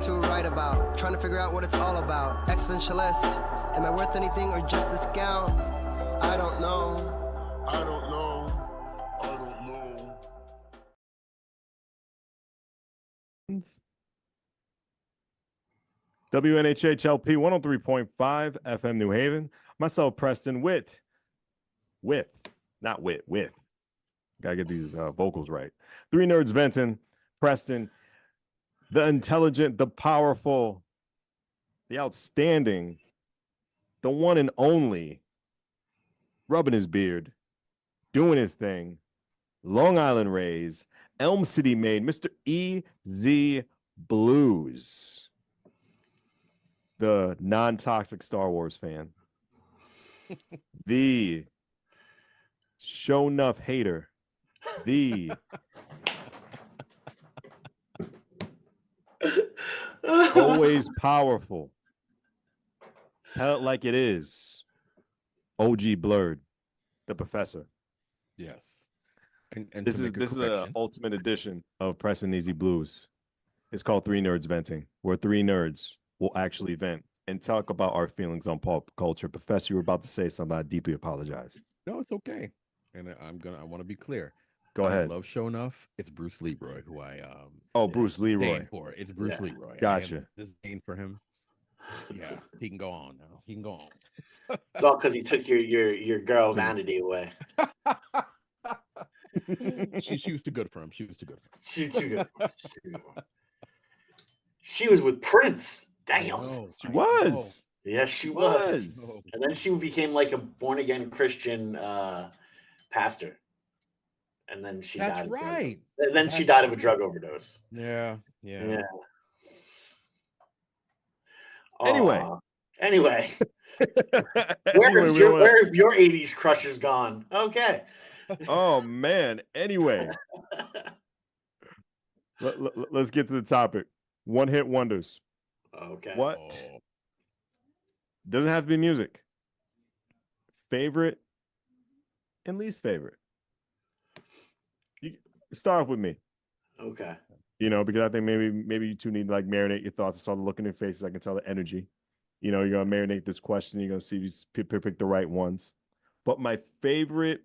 what to write about. Trying to figure out what it's all about. Existentialist. Am I worth anything or just a scout? I don't know. I don't know. I don't know. WNHHLP 103.5 FM New Haven. Myself, Preston, with. Gotta get these vocals right. Three nerds venting. Preston, the intelligent, the powerful, the outstanding, the one and only, rubbing his beard, doing his thing, Long Island Rays, Elm City made, Mr. E.Z. BlueZ, the non-toxic Star Wars fan, the show enough hater, the always powerful, tell it like it is, OG Blurred, the professor. Yes. And this is an ultimate edition of Preston E.Z. BlueZ. It's called Three Nerds Venting, where three nerds will actually vent and talk about our feelings on pop culture. Professor, you were about to say something. I deeply apologize. No, it's okay. And I want to be clear. Go ahead. I love Show Enough. It's Bruce Leroy who I Bruce Leroy. It's Bruce Leroy. Gotcha. This is pain for him. Yeah, he can go on now. He can go on. It's all because he took your girl vanity away. She was too good for him. She was too good for him. She's too good. She was with Prince. Damn. She was. Yes, she was. And then she became like a born again Christian pastor. And then she died. That's right. And then she died of a drug overdose. Yeah. Anyway. Where have your 80s crushes gone? Okay. Oh man. Anyway. Let's get to the topic. One hit wonders. Okay. What? Doesn't have to be music. Favorite and least favorite. You start off with me. Okay. Because I think maybe you two need to marinate your thoughts. I saw the look in your faces. I can tell the energy. You're gonna marinate this question. You're gonna see if you pick the right ones. But my favorite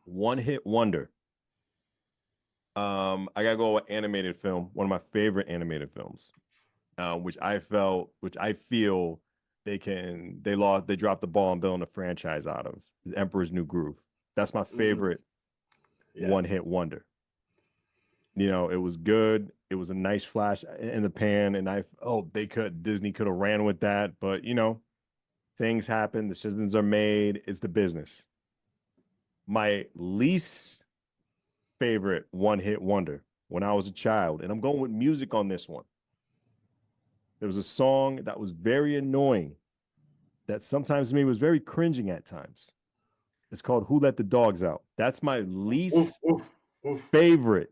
one-hit wonder. I gotta go with animated film. One of my favorite animated films, which I feel they dropped the ball on building a franchise out of, is Emperor's New Groove. That's my favorite one-hit wonder. It was good. It was a nice flash in the pan, and Disney could have ran with that, but things happen. Decisions are made. It's the business. My least favorite one-hit wonder when I was a child, and I'm going with music on this one. There was a song that was very annoying, that sometimes to me was very cringing at times. It's called Who Let the Dogs Out. That's my least favorite.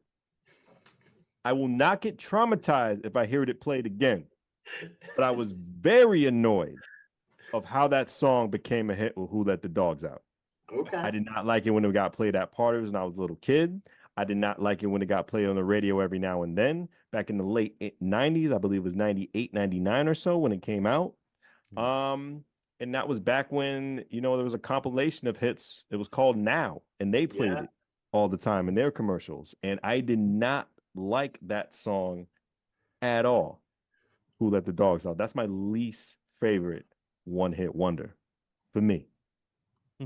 I will not get traumatized if I hear it played again, but I was very annoyed of how that song became a hit with Who Let the Dogs Out. Okay. I did not like it when it got played at parties when I was a little kid. I did not like it when it got played on the radio every now and then. Back in the late 90s, I believe it was 98, 99 or so when it came out. And that was back when, there was a compilation of hits. It was called Now, and they played it all the time in their commercials. And I did not like that song at all. Who Let the Dogs Out? That's my least favorite one-hit wonder for me.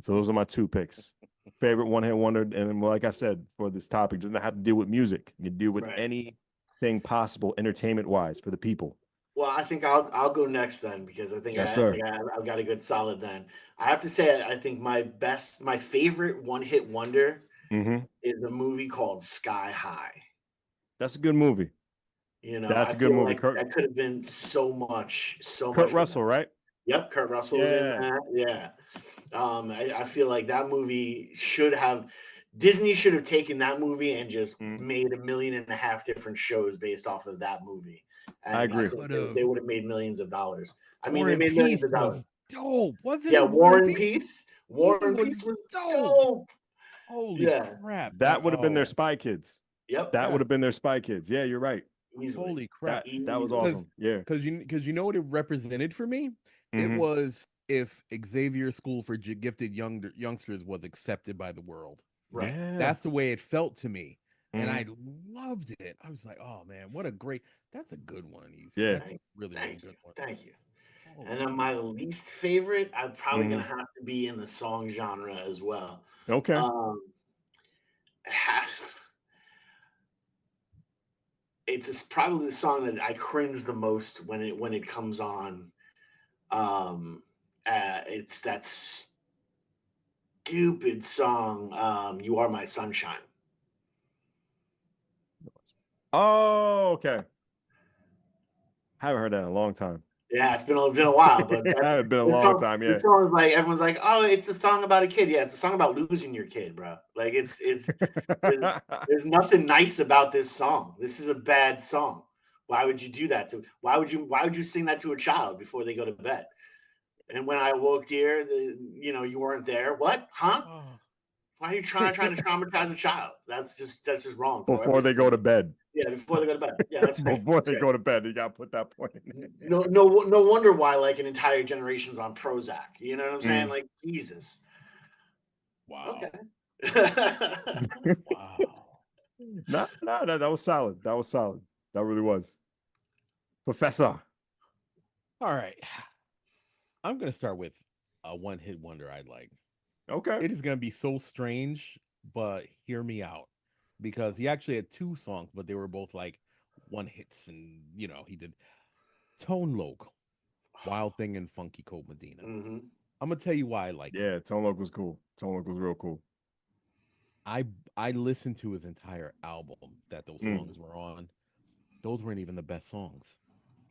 So those are my two picks. Favorite one-hit wonder, and like I said, for this topic, doesn't have to deal with music. You can deal with anything possible, entertainment-wise, for the people. Well, I think I'll go next then, because I think I've got a good solid then. I have to say, I think my favorite one-hit wonder is a movie called Sky High. That's a good movie. That's a good movie. That could have been so much. Kurt Russell, right? Yep, Kurt Russell was in that. Yeah. I feel like that movie Disney should have taken that movie and just made 1.5 million different shows based off of that movie. And I agree. They would have made millions of dollars. I mean, War they made millions of dollars. Dope, wasn't it? Yeah, War and Peace. War and Peace was dope. Holy crap! That would have been their Spy Kids. Yep. That would have been their Spy Kids. Yeah, you're right. Easily. Holy crap! That was Easily. awesome. Yeah. Because you know what it represented for me? It Mhm. was if Xavier School for Gifted Youngsters was accepted by the world. Right. Yeah. That's the way it felt to me, and Mhm. I loved it. I was like, oh man, what a great. That's a good one, Easy. Yeah. That's a really Thank you. good one. Thank you. Holy And then crap. my least favorite, I'm probably gonna Mhm. have to be in the song genre as well. Okay. Um, it has- probably the song that I cringe the most when it comes on. Um, it's that stupid song, "You Are My Sunshine." Oh, okay. Haven't heard that in a long time. Yeah, it's been a while, but Haven't been a the long song, time. the Yeah. song is like everyone's like, "Oh, it's a song about a kid." Yeah, it's a song about losing your kid, bro. Like there's, there's nothing nice about this song. This is a bad song. Why would you do that to? Why would you sing that to a child before they go to bed? And when I woke, dear, you weren't there. What? Huh? Oh. Why are you trying to traumatize a child? That's just wrong for Before every they go to bed. yeah, before they go to bed. Yeah, that's great. Before That's they great. go to bed, you gotta put that point in there. No wonder why like an entire generation's on Prozac. You know what I'm saying? Mm. Like Jesus. Wow. Okay. Wow. No, that was solid. That was solid. That really was. Professor. All right. I'm gonna start with a one-hit wonder I like. Okay. It is gonna be so strange, but hear me out. Because he actually had two songs, but they were both like one hits, and he did Tone Loc, Wild Thing, and Funky Cold Medina. hmm I'm gonna tell you why I like it. Yeah, Tone Loc was cool. Tone Loc was real cool. I I listened to his entire album that those Mm. songs were on. Those weren't even the best songs.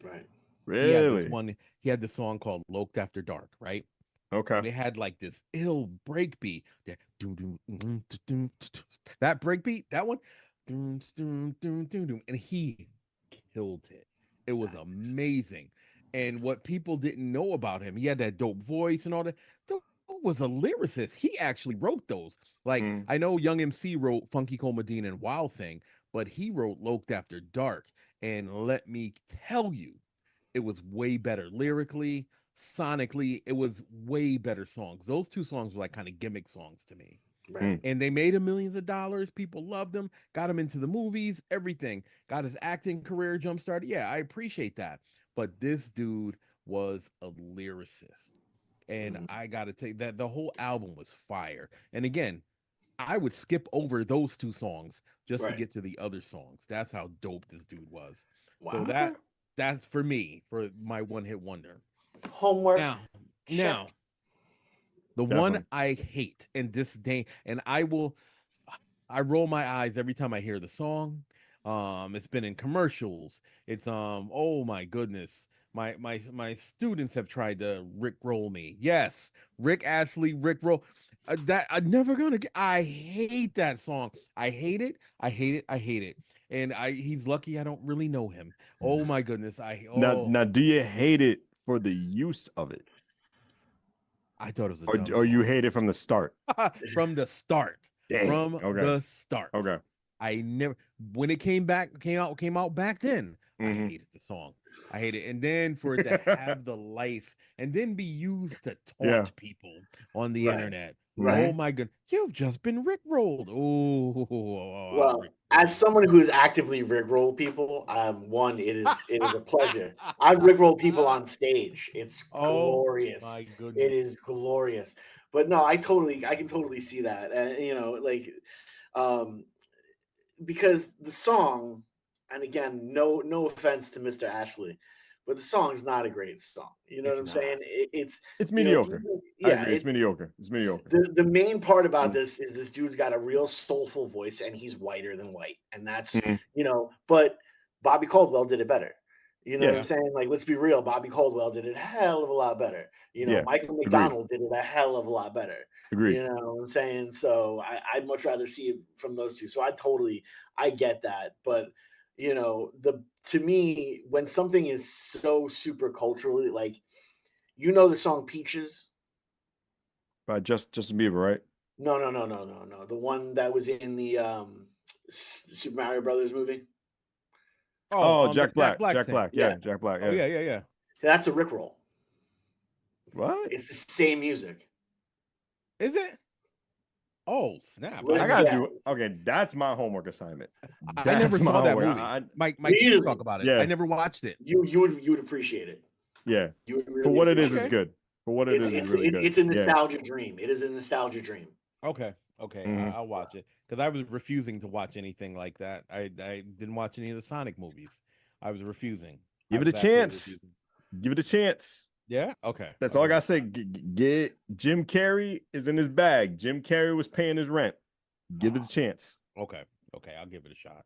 Right. He had this Really? one. He had this song called "Loked After Dark," right? Okay. And it had like this ill breakbeat. That that breakbeat, that one, and he killed it. It was amazing. And what people didn't know about him, he had that dope voice and all that. Dope was a lyricist. He actually wrote those. Like Mm. I know Young MC wrote Funky Cold Medina and Wild Thing, but he wrote Loked After Dark. And let me tell you, it was way better lyrically, sonically. It was way better songs. Those two songs were like kind of gimmick songs to me. Right. Mm. And they made him millions of dollars. People loved him, got him into the movies, everything. Got his acting career jump started. Yeah, I appreciate that. But this dude was a lyricist. And Mhm. I got to tell you that the whole album was fire. And again, I would skip over those two songs just to Right. get to the other songs. That's how dope this dude was. So Wow. Okay. that's for me for my one-hit wonder. Homework. Now, Check. the one Definitely. I hate and disdain, and I roll my eyes every time I hear the song. It's been in commercials. It's oh my goodness. My students have tried to Rick roll me. Yes, Rick Astley, Rick roll. That I'm never gonna get. I hate that song. I hate it. I hate it. I hate it. And he's lucky I don't really know him. Oh my goodness. Now, do you hate it for the use of it, I thought it was a or dumb you song. hate it from the start? From the start. Dang. From Okay. the start. Okay. I never when it came out back then. I Mhm. hated the song. I hate it. And then for it to have the life and then be used to Yeah. taunt people on the Right. internet. Right. Oh my god, you've just been rickrolled. Well, as someone who has actively rickrolled people, one, it is a pleasure. I rickroll people on stage. It's Oh glorious. my It goodness. is glorious. But no, I can totally see that. And like um because the song, and again, no offense to Mr. Ashley, but the song's not a great song. You know It's what I'm saying? not. It's It's mediocre. I yeah, agree. It's mediocre. It's mediocre. the main part about Mm. this is this dude's got a real soulful voice and he's whiter than white. And that's, Mhm. but Bobby Caldwell did it better. You know what I'm Yeah. saying? Like, let's be real. Bobby Caldwell did it a hell of a lot better. Yeah. Michael Agreed. McDonald did it a hell of a lot better. Agreed. You know what I'm saying? So I'd much rather see it from those two. So I get that. But, to me, when something is so super culturally, like, the song Peaches? By Justin Bieber, right? No, no, no, no, no, no. The one that was in the Super Mario Brothers movie. Oh, the Jack Black. Jack thing. Black. Yeah, Jack Black. Oh Yeah. yeah. That's a Rickroll. What? It's the same music. Is it? Oh snap! I gotta Yeah. do. Okay, that's my homework assignment. I never That's my saw that homework. movie. My Really? kids talk about it. Yeah. I never watched it. You would appreciate it. Yeah. You would really For what it is, appreciate it's Okay. good. For what it is, it's really good. It's a Yeah. nostalgia dream. It is a nostalgia dream. Okay. Mhm. I'll watch it because I was refusing to watch anything like that. I didn't watch any of the Sonic movies. I was refusing. Give I it a was absolutely chance. refusing. Give it a chance. Yeah. Okay. That's I'll all I give gotta say. Get Jim Carrey is in his bag. Jim Carrey was paying his rent. Give it a chance. Okay. I'll give it a shot.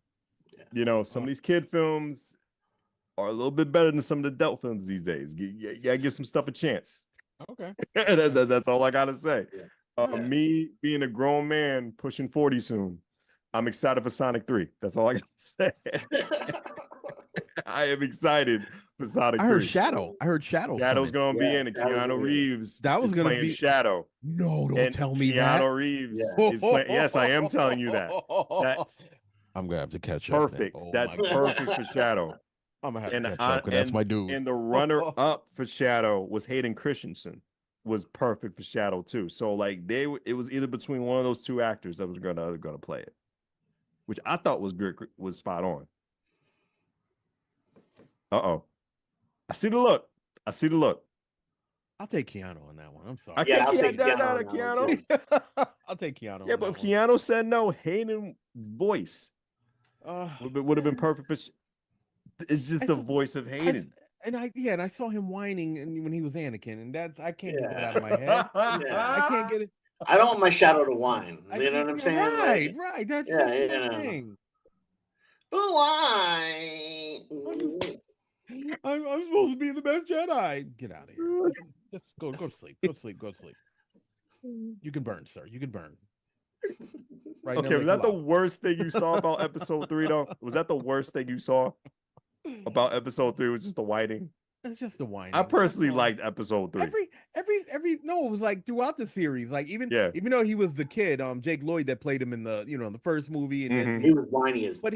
You know, some of these kid films are a little bit better than some of the adult films these days. Yeah, give some stuff a chance. Okay. That's all I gotta say. Yeah. Me being a grown man pushing 40 soon, I'm excited for Sonic 3. That's all I gotta say. I am excited for Sonic 3. I heard Shadow. Shadow's gonna be in it. Shadow's Keanu gonna be in it. Reeves That was is gonna playing be- Shadow. No, don't And tell me Keanu that. Reeves Yeah. is playing. Yes, I am telling you that. That's I'm gonna have to catch up. perfect. Oh That's my God. perfect for Shadow. I'm gonna have And to catch up because that's my dude. And the runner up for Shadow was Hayden Christensen, was perfect for Shadow too. So like it was either between one of those two actors that was gonna play it, which I thought was good, was spot on. I see the look. I'll take Keanu on that one. I'm sorry. I Yeah, can't I'll get take that Keanu out on of that one, Keanu. too. I'll take Keanu. Yeah, on but that if Keanu said no, Hayden's voice one. would have been perfect for. It's just the saw- voice of Hayden. And I saw him whining when he was Anakin, and I can't get that Yeah. out of my head. I can't get it. I don't want my Shadow to whine. I You know can't- what I'm yeah, saying? Right. That's Yeah, such you my know. thing. But why? I'm supposed to be the best Jedi. Get out of here. Just go to sleep. Go to sleep. You can burn, sir. You can burn. Right now, Okay, was like, that the hello. worst thing you saw about episode 3 though? Was that the worst thing you saw about episode 3? Was just the whiting? It's just the whining. I personally That's all. liked episode 3. Every no, it was like throughout the series. Like even though he was the kid, Jake Lloyd that played him in the in the first movie, and then He was whiny as but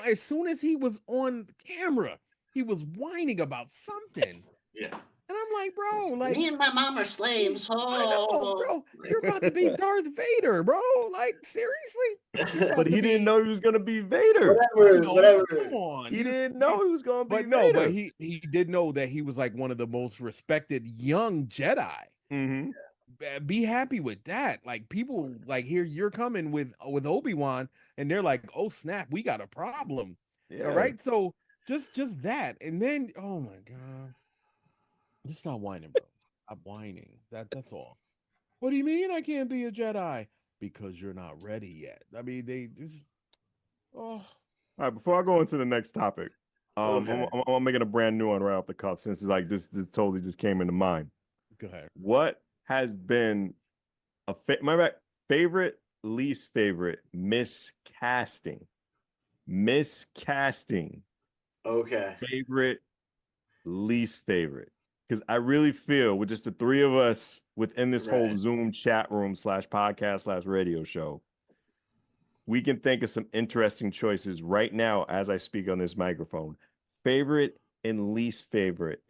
as soon as he was on camera, he was whining about something. Yeah. And I'm like, bro, like Me and my mom are slaves. I know, bro. You're about to be Darth Vader, bro. Like seriously. But he didn't know he was gonna be Vader. Whatever. Come on. He didn't know he was gonna be But Vader. no, but he did know that he was like one of the most respected young Jedi. Mm-hmm. Be happy with that. Like people like here you're coming with Obi-Wan and they're like, "Oh snap, we got a problem." Yeah. All right? So just that. And then oh my god. Just stop whining, bro. I'm whining. That's all. What do you mean I can't be a Jedi? Because you're not ready yet. I mean, oh. All right, before I go into the next topic, Okay. I'm making a brand new one right off the cuff since it's like this totally just came into mind. Go ahead. What has been my favorite, least favorite miscasting? Okay. Favorite, least favorite. Because I really feel with just the three of us within this whole Right. Zoom chat room / podcast / radio show, we can think of some interesting choices right now as I speak on this microphone. Favorite and least favorite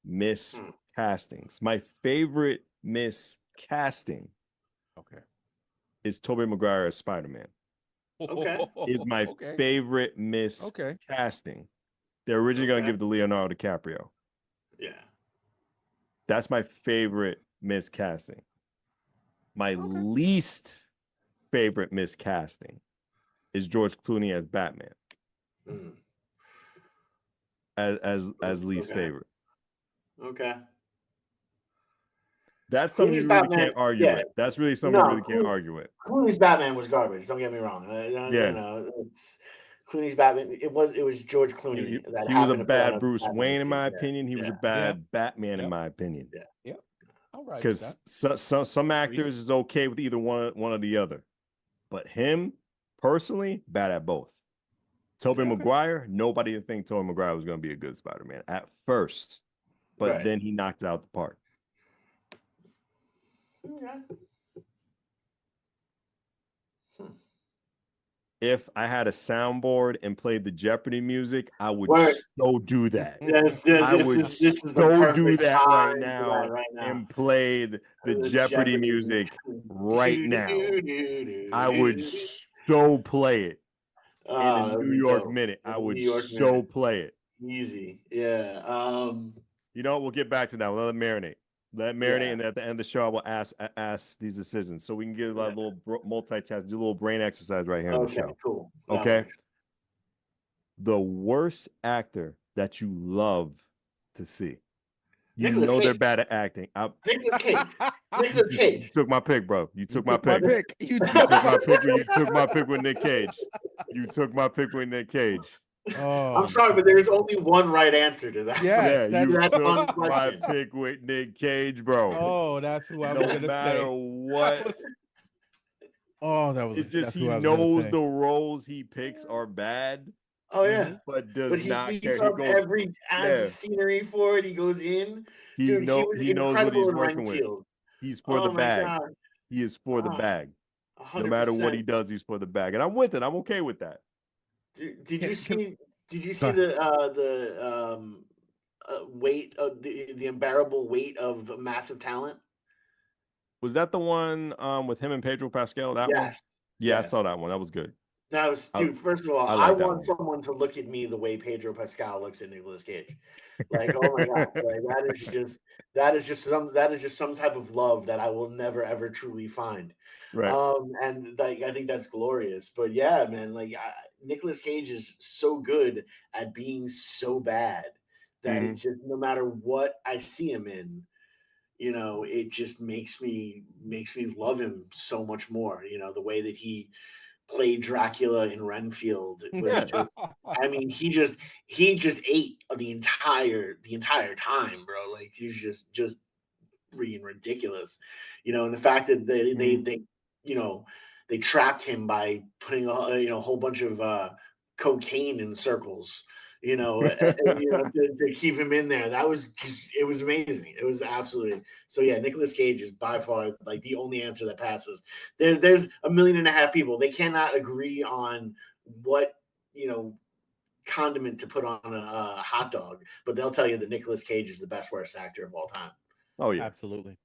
miscastings. My favorite miscasting is Tobey Maguire as Spider-Man. Okay. Is my favorite miscasting. They're originally going to give it to Leonardo DiCaprio. Yeah. That's my favorite miscasting. My least favorite miscasting is George Clooney as Batman. Mm. As least favorite. Okay. That's something Clooney's you really Batman, can't argue yeah. with. That's really something you really can't argue with. Clooney's Batman was garbage. Don't get me wrong. Yeah. You know, Clooney's Batman. It was George Clooney He that was a happened to put on bad Bruce Batman Wayne, in suit. my Yeah. opinion. He was a bad Batman, in my opinion. Yeah. All right. Because some actors is okay with either one or the other, but him personally, bad at both. Tobey Maguire, nobody didn't think Tobey Maguire was going to be a good Spider-Man at first, but then he knocked it out the park. Okay. if I had a soundboard and played the Jeopardy music, I would Word. so do that. Yes, I this would is the so do perfect that time right for now that right now. and play the The Jeopardy music right now. I would so play it in a that'd New be York dope. minute. In I a would New York so minute. play it. Easy. Yeah. You know what? We'll get back to that. We'll let it marinate. Let it marinate, Yeah. and at the end of the show, I will ask these decisions so we can get a little multitask, do a little brain exercise right here in the show. Cool. Okay. The worst actor that you love to see. You Nicolas know they're Cage. bad at acting. Nicolas Cage. Nicolas You Cage. took my pick, bro. You took my My pick. pick. You You took my pick. You took my pick with Nick Cage. You took my pick with Nick Cage. Oh, I'm sorry, but there's only one right answer to that. Yes, Yeah, you that's took my question. pick with Nick Cage, bro. Oh, that's who I was No gonna matter say. what, Oh, that was it's just that's he who I was gonna knows say. the roles he picks are bad, Oh yeah. but does But he not beats care. He up goes, every adds yeah. the scenery for it. He goes in. Dude, he was He knows what he's incredible in working with. Renfield. He's for the Oh my bag. god. He is for the bag. No matter what he 100%. does, he's for the bag, and I'm with it. I'm okay with that. Did you see Go ahead. the weight of the unbearable weight of massive talent? Was that the one with him and Pedro Pascal? That one? Yes. Yeah, I Yes. saw that one. That was good. That was, dude. First of all, I I like that want one. someone to look at me the way Pedro Pascal looks at Nicolas Cage. Like, oh my god, like that is just some type of love that I will never ever truly find. Right. And like I think that's glorious. But yeah, man, like Nicolas Cage is so good at being so bad that it's just no matter what I see him in, it just makes me love him so much more. The way that he played Dracula in Renfield was just I mean, he just ate the entire time, bro. Like he's just being ridiculous. And the fact that they they trapped him by putting a whole bunch of cocaine in circles, to keep him in there. That was it was amazing. It was absolutely so. Yeah, Nicolas Cage is by far like the only answer that passes. There's 1.5 million people. They cannot agree on what condiment to put on a hot dog, but they'll tell you that Nicolas Cage is the best worst actor of all time. Oh yeah, Absolutely.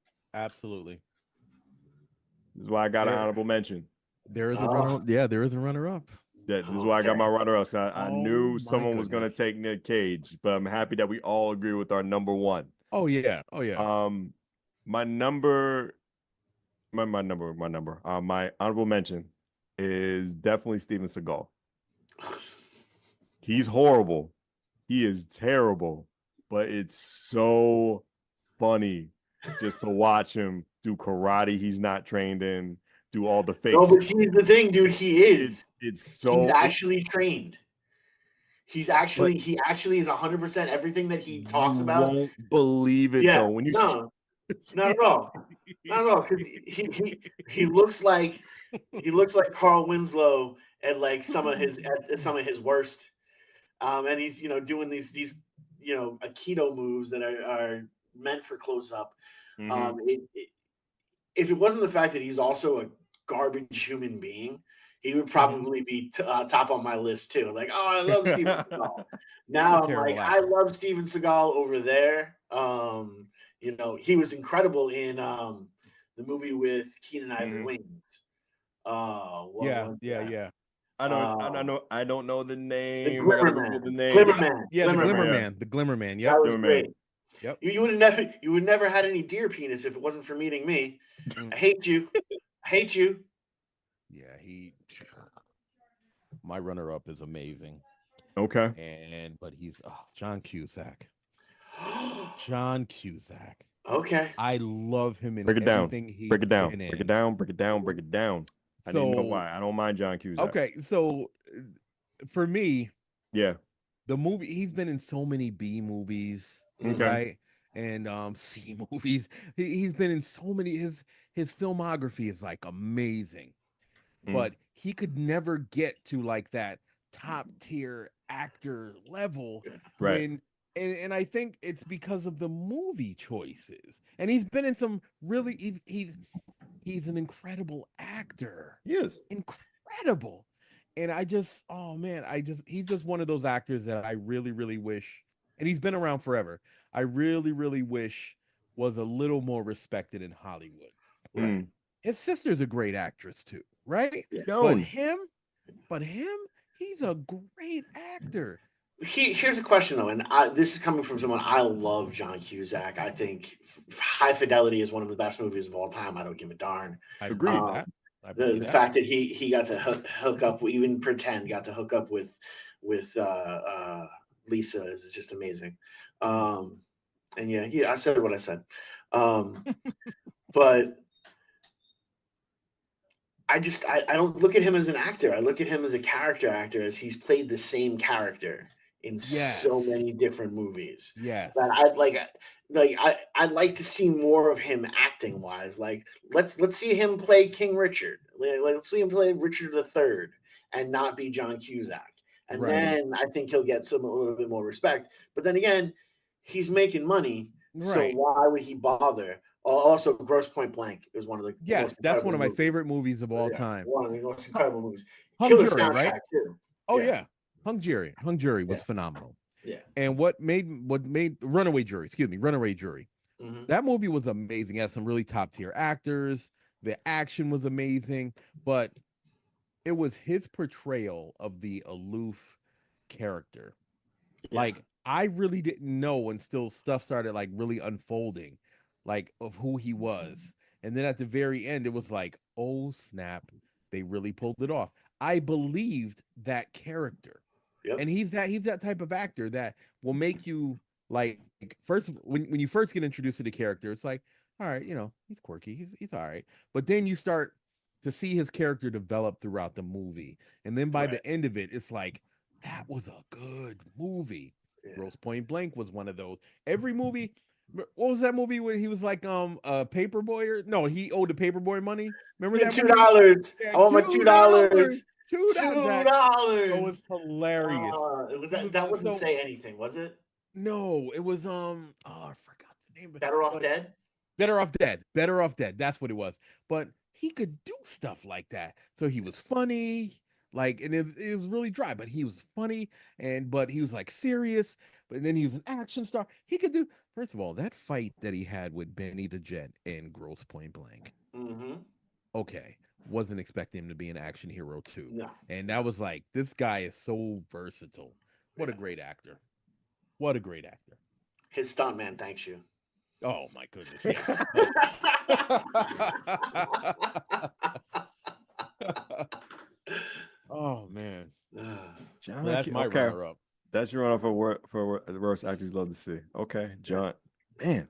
This is why I got an honorable mention. There is a runner. Yeah, there is a runner-up. This is why I got my runner-up. I knew someone was going to goodness. take Nick Cage, but I'm happy that we all agree with our number one. Oh yeah. My honorable mention is definitely Steven Seagal. He's horrible. He is terrible, but it's so funny just to watch him do karate he's not trained in, do all the fake. No, but here's the thing, dude. He is. He's actually trained. He actually is 100% everything that he talks about. You won't believe it though when you not at all. Not at all. Because he looks like Carl Winslow at like some of his worst. And he's doing these Aikido moves that are meant for close up. If it wasn't the fact that he's also a garbage human being, he would probably be top on my list too. Like, oh, I love Steven Seagal. Now I'm like, I love Steven Seagal over there. He was incredible in the movie with Keenan Ivory Wayans. Yeah. I don't know the name. The Glimmer Man. The name. Glimmer Man. Yeah, the Glimmer Man. The Glimmer Man. Yep. That was great. Yep. You would never had any deer penis if it wasn't for meeting me. I hate you. Yeah, my runner-up is amazing. Okay. But he's John Cusack. John Cusack. Okay. I love him in Break it down. everything he's Break it down. been in. Break it down. Break it down. Break it down. I didn't know why. I don't mind John Cusack. Okay, so for me, yeah, the movie he's been in so many B movies, right? And C movies. He's been in so many. His filmography is like amazing, but he could never get to like that top tier actor level when. And I think it's because of the movie choices. And he's been in some really he's an incredible actor. He is. Incredible. And I just, oh man, he's just one of those actors that I really, really wish, and he's been around forever. I really, really wish was a little more respected in Hollywood. Right. His sister's a great actress too, right? Yeah. But Joan. him, he's a great actor. Here's a question though, and this is coming from someone I love, John Cusack. I think High Fidelity is one of the best movies of all time. I don't give a darn. I Agreed. believe that. I The believe the that. fact that he got to hook up, even pretend got to hook up with Lisa is just amazing. And yeah, I said what I said. But I don't look at him as an actor. I look at him as a character actor, as he's played the same character in so Yes. many different movies. Yes. That I'd like to see more of him acting wise. Like let's see him play King Richard. Let's see him play Richard III and not be John Cusack. And Right. then I think he'll get a little bit more respect. But then again, he's making money, so Right. why would he bother? Also, Gross Point Blank is one of the Yes, most that's one of my movies. favorite movies of all Yeah, time. one of the most incredible movies. Hung Killer Jury, soundtrack right? too. Oh Yeah. yeah. Hung Jury was Yeah. phenomenal. Yeah. And what made Runaway Jury, Runaway Jury. Mhm. That movie was amazing. It had some really top tier actors. The action was amazing, but it was his portrayal of the aloof character. Yeah. Like I really didn't know until stuff started like really unfolding, like of who he was. And then at the very end, it was like, oh snap, they really pulled it off. I believed that character. Yep. And he's that type of actor that will make you like first when you first get introduced to the character, it's like, all right, he's quirky, he's all right. But then you start to see his character develop throughout the movie. And then by Right. the end of it, it's like, that was a good movie. Yeah. Grosse Point Blank was one of those. Every movie, what was that movie where he was like a paperboy or no, he owed the paperboy money? Remember that movie? $2. Yeah, I want my $2. $2. That was $2. hilarious. It was He that. was That like, wasn't so Say Anything, was it? no, it was oh, I forgot the name. Better Off but Dead. Better Off Dead. Better Off Dead. That's what it was. But he could do stuff like that. So he was funny, like, and it was really dry, but he was funny, but he was like serious. But then he was an action star. He could do. First of all, that fight that he had with Benny the Jet in Grosse Point Blank. Mm-hmm. Okay, wasn't expecting him to be an action hero too. No. And that was like, this guy is so versatile. What a great actor. What a great actor. His stuntman thanks you. Oh my goodness. Yes. Oh man. John, Well, that's my okay. runner up. That's your runner for the worst actors you'd love to see. Okay, John. Man,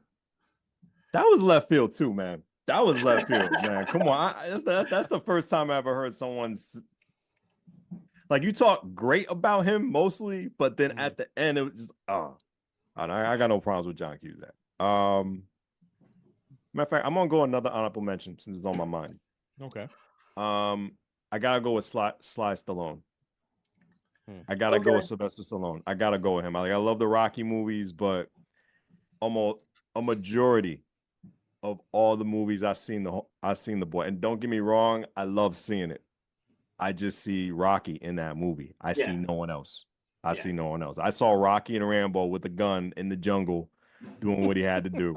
that was left field too, man. That was left field, man. Come on, that's the first time I ever heard someone's like, you talk great about him mostly, but then at the end it was just I got no problems with John Cusack. Matter of fact, I'm gonna go another honorable mention since it's on my mind. Okay. I gotta go with Sly Stallone. I gotta go with Sylvester Stallone. I gotta go with him. I love the Rocky movies, but almost a majority of all the movies I've seen the boy. And don't get me wrong, I love seeing it. I just see Rocky in that movie. I see no one else. I see no one else. I saw Rocky and Rambo with a gun in the jungle doing what he had to do.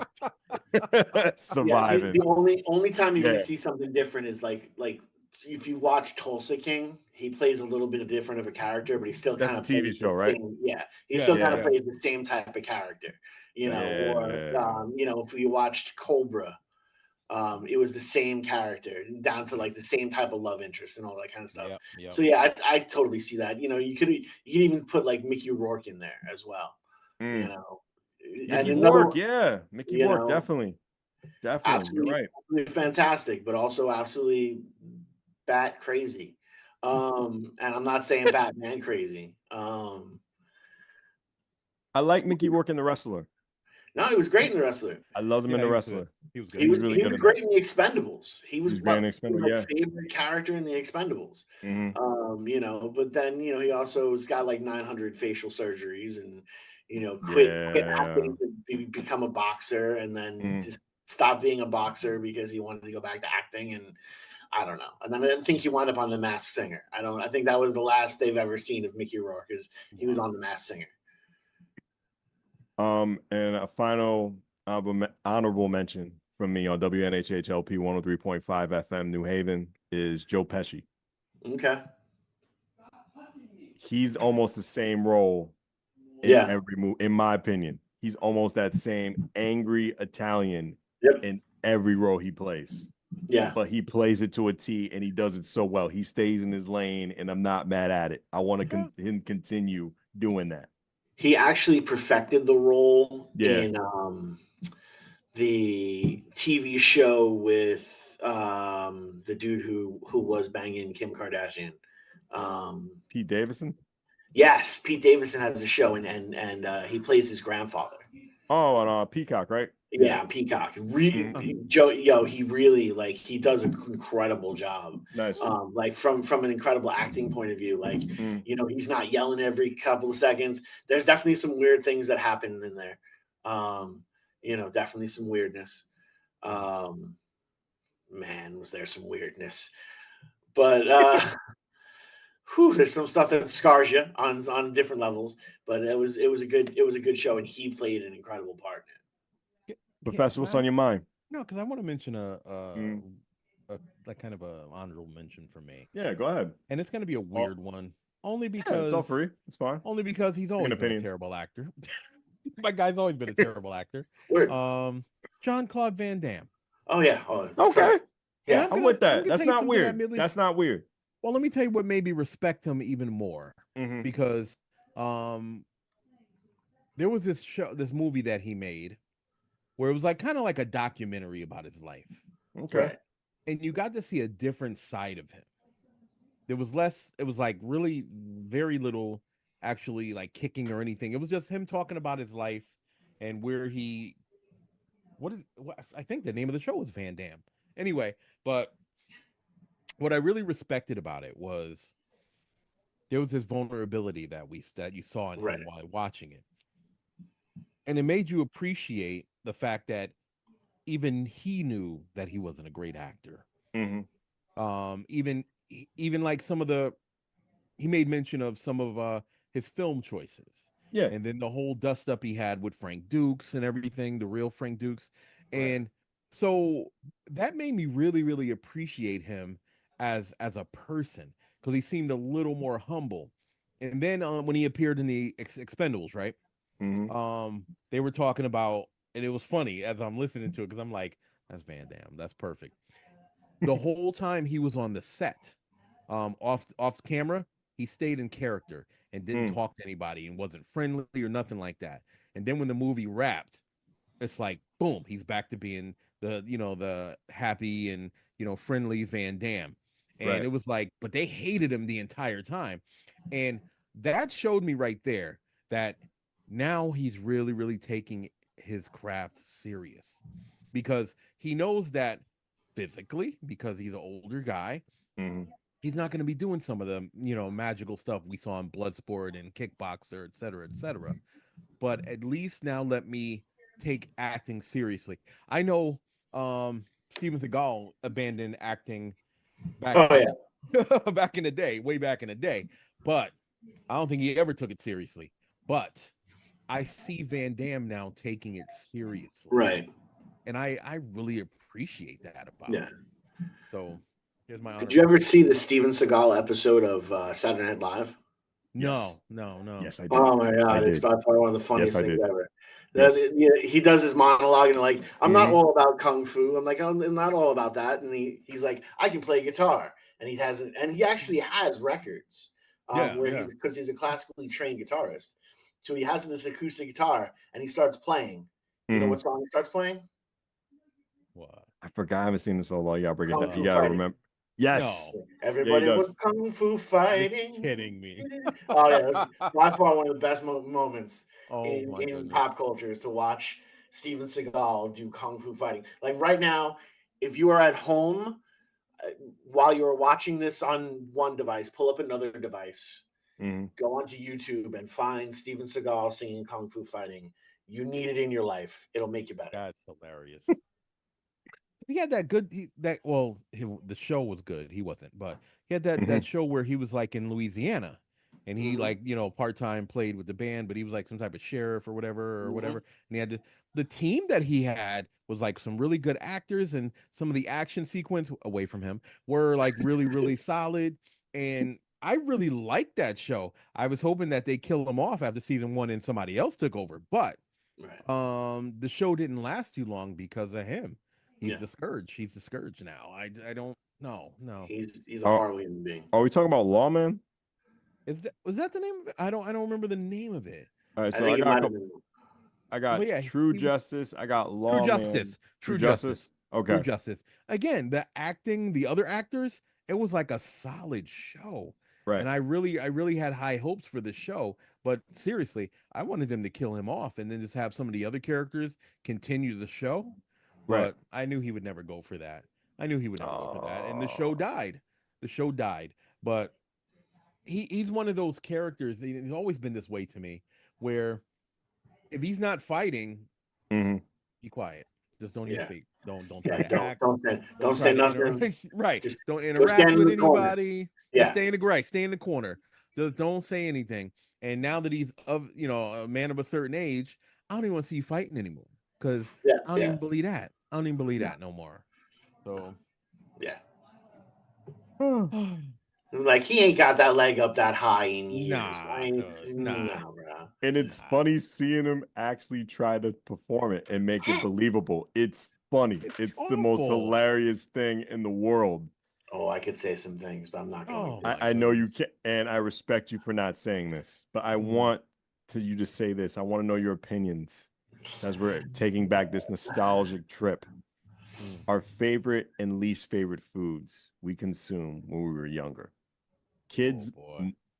Surviving. The only time you're gonna see something different is like if you watch Tulsa King, he plays a little bit different of a character, but he still kind of plays TV show, right? He still kind of plays the same type of character, Or if you watched Cobra, it was the same character down to like the same type of love interest and all that kind of stuff. Yep. So yeah, I totally see that. You could even put like Mickey Rourke in there as well. Mickey and Rourke, Mickey Rourke, definitely. Absolutely, you're right. Absolutely fantastic, but also absolutely bat crazy. And I'm not saying Batman crazy. I like Mickey Rourke in The Wrestler. No, he was great in The Wrestler. I loved him in The Wrestler. He was good. He was really good. Great in The Expendables. He was great in my Expendables, favorite character in The Expendables. But then he also has got like 900 facial surgeries and quit acting to become a boxer and then just stop being a boxer because he wanted to go back to acting. And I don't know. And then I think he wound up on The Masked Singer. I think that was the last they've ever seen of Mickey Rourke. Is he was on The Masked Singer. And a final honorable mention from me on WNHHLP 103.5 FM New Haven is Joe Pesci. Okay. He's almost the same role in every movie, in my opinion. He's almost that same angry Italian in every role he plays. Yeah. But he plays it to a T, and he does it so well. He stays in his lane, and I'm not mad at it. I want him continue doing that. He actually perfected the role in the TV show with the dude who was banging Kim Kardashian. Pete Davidson? Yes, Pete Davidson has a show, and he plays his grandfather. Oh, on Peacock, right? Yeah, Peacock. Joe, he really he does an incredible job. Nice. From an incredible acting point of view, he's not yelling every couple of seconds. There's definitely some weird things that happen in there. Definitely some weirdness. Man, was there some weirdness? But there's some stuff that scars you on different levels. But it was a good show, and he played an incredible part in it. Professor, what's on your mind? No, because I want to mention a kind of a honorable mention for me. Yeah, go ahead. And it's going to be a weird one, only because it's all free. It's fine. Only because he's always been a terrible actor. My guy's always been a terrible actor. Jean-Claude Van Damme. Oh yeah. Okay. Yeah, I'm with that. That's not weird. That's not weird. Well, let me tell you what made me respect him even more, because there was this movie that he made where it was kind of like a documentary about his life. Okay. Right. And you got to see a different side of him. There was less, it was really very little actually kicking or anything. It was just him talking about his life and where I think the name of the show was Van Damme. Anyway, but what I really respected about it was there was this vulnerability that you saw in him while watching it. And it made you appreciate the fact that even he knew that he wasn't a great actor. Mm-hmm. Even some of he made mention of some of his film choices. Yeah. And then the whole dust up he had with Frank Dukes and everything, the real Frank Dukes. And so that made me really, really appreciate him as a person, because he seemed a little more humble. And then when he appeared in the Expendables, right? Mm-hmm. They were talking about, and it was funny as I'm listening to it, because I'm like, that's Van Damme, that's perfect. The whole time he was on the set, off camera, he stayed in character and didn't talk to anybody and wasn't friendly or nothing like that. And then when the movie wrapped, it's like, boom, he's back to being the happy and friendly Van Damme. And it was but they hated him the entire time. And that showed me right there that now he's really, really taking his craft serious, because he knows that physically, because he's an older guy, he's not going to be doing some of the magical stuff we saw in Bloodsport and Kickboxer, et cetera, but at least now let me take acting seriously. I know Steven Seagal abandoned acting back in the day, way back in the day, but I don't think he ever took it seriously. But I see Van Damme now taking it seriously. Right. And I really appreciate that about him. So here's my honor. Did you ever see the Steven Seagal episode of Saturday Night Live? No. Yes, I did. Oh my God, it's by far one of the funniest things ever. He does his monologue and I'm not all about kung fu. I'm not all about that. And he's like, I can play guitar, and he actually has records. Because he's a classically trained guitarist. So he has this acoustic guitar, and he starts playing. You know what song he starts playing? What? I forgot. I haven't seen this so long. You gotta bring it down. You gotta remember. Yes. No. Everybody was kung fu fighting. You're kidding me. Oh yeah, that's by far one of the best moments in goodness. pop culture is to watch Steven Seagal do kung fu fighting. Right now, if you are at home while you're watching this on one device, pull up another device, go onto YouTube and find Steven Seagal singing kung fu fighting. You need it in your life. It'll make you better. That's hilarious. he had that good the show was good. He wasn't, but he had that Mhm. show where he was like in Louisiana, and he Mhm. like part time played with the band, but he was like some type of sheriff or whatever Mhm. And he had the team that he had was like some really good actors, and some of the action sequence away from him were like really solid, and I really liked that show. I was hoping that they kill him off after season 1 and somebody else took over, but Right. the show didn't last too long because of him. He's Yeah. the scourge. He's the scourge now. I don't no. He's a Are, horrible human being. are we talking about Lawman? Was that the name of it? I don't remember the name of it. All right, I so I think it got a might have couple. been. I got But yeah, True he was Justice. I got True Lawman. Justice. True Justice. True Okay. Justice. Again, the acting, the other actors, it was like a solid show. Right. And I really had high hopes for the show, but seriously, I wanted them to kill him off and then just have some of the other characters continue the show. Right. But I knew he would never go for that. I knew he would never go for that. And the Oh. show died. The show died. But he's one of those characters. He's always been this way to me, where if he's not fighting, Mhm. be quiet. Just don't even Yeah. speak. Don't try Yeah. to act. Don't Don't say try to nothing. right. Just Don't go interact stand in with the corner. anybody. Yeah. Just stay in the corner. Just don't say anything. And now that he's of a man of a certain age, I don't even want to see you fighting anymore. Because Yeah. I don't Yeah. even believe that. I don't even believe No. that no more. So Yeah. nah, Like he ain't got that leg up that high in years. I ain't, nah. no, bro. And it's Nah. funny seeing him actually try to perform it and make it believable. It's funny. It's the most awful. hilarious thing in the world. Oh, I could say some things, but I'm not going Oh, to. my I know you goodness. can, and I respect you for not saying this, but I want you to say this. I want to know your opinions as we're taking back this nostalgic trip. Our favorite and least favorite foods we consume when we were younger. Kids,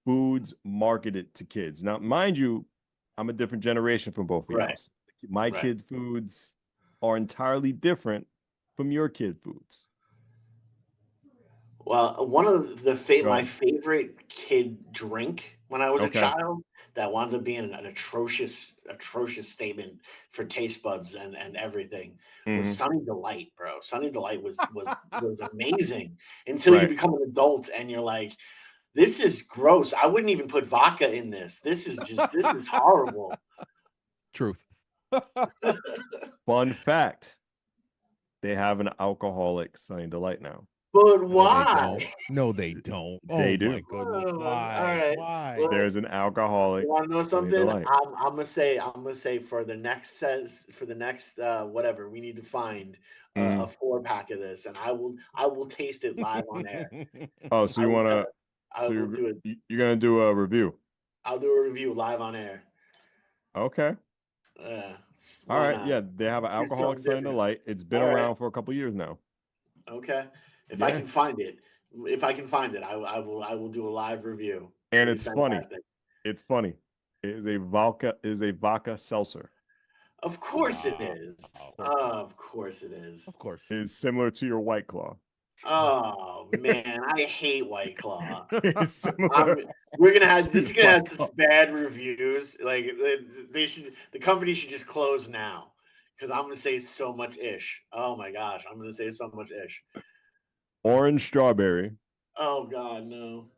foods marketed to kids. Now, mind you, I'm a different generation from both of Right. y'all. My Right. kids' foods are entirely different from your kid foods. Well, one of Go my ahead. favorite kid drink when I was a Okay. child that winds up being an atrocious statement for taste buds and everything was Mhm. Sunny Delight, bro. Sunny Delight was amazing until you Right. become an adult and you're like, this is gross. I wouldn't even put vodka in this. This is horrible. Truth. Fun fact: they have an alcoholic Sunny Delight now. But No, they why? don't. No, they don't. They Oh do. my goodness. All Why? right. Why? Well, There's an alcoholic you want to know Sunny something? Delight. I'm gonna say for the next whatever we need to find a 4-pack of this, and I will taste it live on air. Oh, so I you will, want to? I So will do it. you're gonna do a review? I'll do a review live on air. Okay. All Why right. not? Yeah, they have an Do alcoholic something Sunny different. Delight. It's been All right. around for a couple years now. Okay. If I Yeah. can find it, I will do a live review. And It'll be it's funny. fantastic. It's funny. It is a vodka seltzer. Of course it Wow. is. Of Of course it is. Of course. It's similar to your White Claw. Oh man, I hate White Claw. It's similar. We're gonna have to this is gonna White have Claw. such bad reviews. Like the company should just close now because I'm gonna say so much ish. Oh my gosh, I'm gonna say so much ish. Orange strawberry, Oh god, no.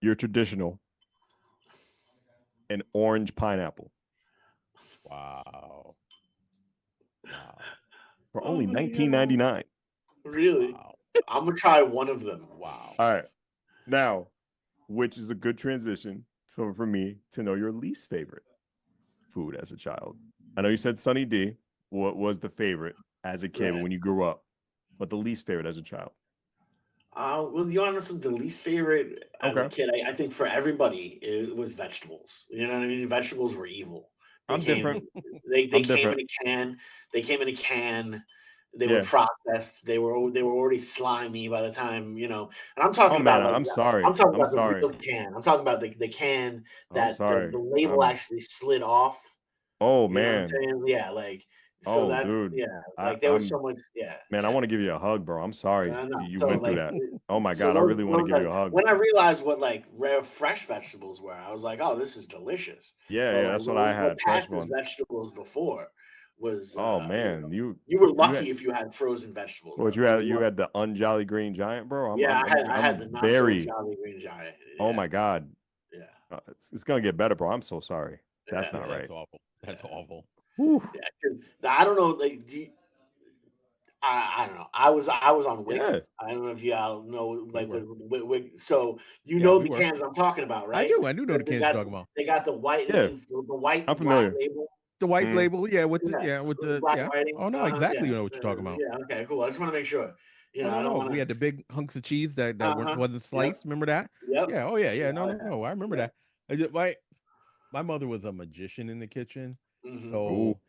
your traditional, and orange pineapple Wow. Wow. for Oh only my God. $19.99. Really? Wow. I'm gonna try one of them. Wow. All right. Now, which is a good transition for me to know your least favorite food as a child. I know you said Sunny D. What was the favorite as a kid Right. when you grew up, but the least favorite as a child? Well, you honestly, the least favorite as a kid, I think for everybody, it was vegetables. You know what I mean? Vegetables were evil. I'm different. They I'm came different. in a can. They came in a can. They Yeah. were processed. They were already slimy by the time, you know. And I'm talking Oh about man, like I'm sorry. I'm talking I'm about the sorry. real can. I'm talking about the can I'm that sorry. the label actually slid off. Oh You know what I'm man. saying? Yeah, like so Oh that's dude. like there was so much. Yeah, Man, I yeah. want to give you a hug, bro. I'm sorry No. you So went through like, that. Oh my so God, I really want to give you a hug. when I realized what like rare fresh vegetables were, I was like, oh, this is delicious. Yeah, But yeah, like that's what I what had. Fresh passed as ones. vegetables before was. Oh man, you were you lucky had, if you had frozen vegetables. what Bro. you had the unjolly green giant, bro. Yeah, I had I'm the not so very. jolly green giant. Yeah, Oh my god, yeah, it's gonna get better, bro. I'm so sorry. That's yeah, not right. That's awful. That's awful. Whew. yeah. Because I don't know, like, I don't know. I was on Wig. Yeah, I don't know if y'all know, We like, were. with Wig. So you Yeah, know we the were. cans I'm talking about, I right? do. I do know the cans you're talking about. They got the white, yeah, it's the white I'm and black familiar. label. The white Mm. label, with the Yeah, with the black writing. Oh no, exactly know what you're talking about. Yeah. Okay. Cool. I just want to make sure. Oh I no, don't no. want We to. had the big hunks of cheese that Uh-huh. wasn't Yep. sliced. Remember that? Yep. Yeah. Oh yeah, yeah. Yeah. No, no, no. I remember Yeah. that. My mother was a magician in the kitchen, Mm-hmm. Ooh. so